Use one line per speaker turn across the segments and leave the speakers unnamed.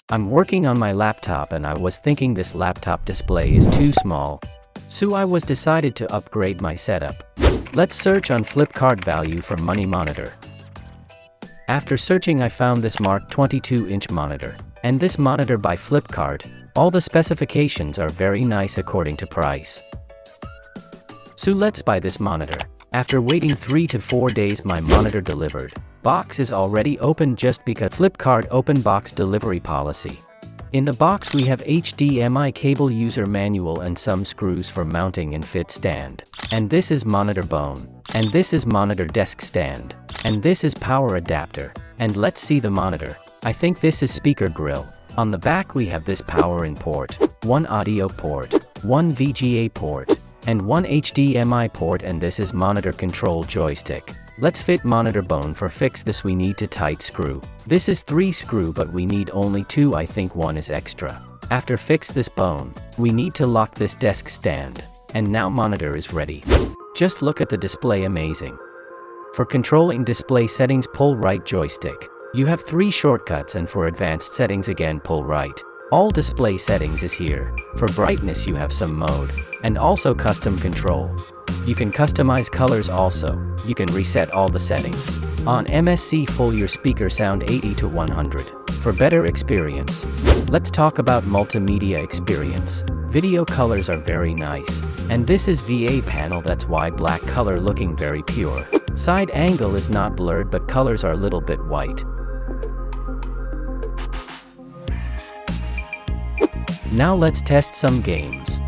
I'm working on my laptop and I was thinking this laptop display is too small. So I was decided to upgrade my setup. Let's search on Flipkart value for money monitor. After searching I found this MarQ 22-inch monitor. And this monitor by Flipkart, all the specifications are very nice according to price. So let's buy this monitor. After waiting 3 to 4 days my monitor delivered. Box is already open just because Flipkart open box delivery policy. In the box we have HDMI cable, user manual and some screws for mounting and fit stand. And this is monitor bone. And this is monitor desk stand. And this is power adapter. And let's see the monitor. I think this is speaker grill. On the back we have this power in port, one audio port, one VGA port, and one HDMI port, and this is monitor control joystick. Let's fit monitor bone. For fix this we need to tight screw. This is 3 screw but we need only 2, I think 1 is extra. After fix this bone, we need to lock this desk stand. And now monitor is ready. Just look at the display, amazing. For controlling display settings pull right joystick. You have 3 shortcuts, and for advanced settings again pull right. All display settings is here. For brightness you have some mode, and also custom control. You can customize colors also. You can reset all the settings. On MSC full your speaker sound 80 to 100. For better experience. Let's talk about multimedia experience. Video colors are very nice. And this is VA panel, that's why black color looking very pure. Side angle is not blurred but colors are a little bit white. Now let's test some games.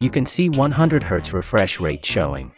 You can see 100 Hz refresh rate showing.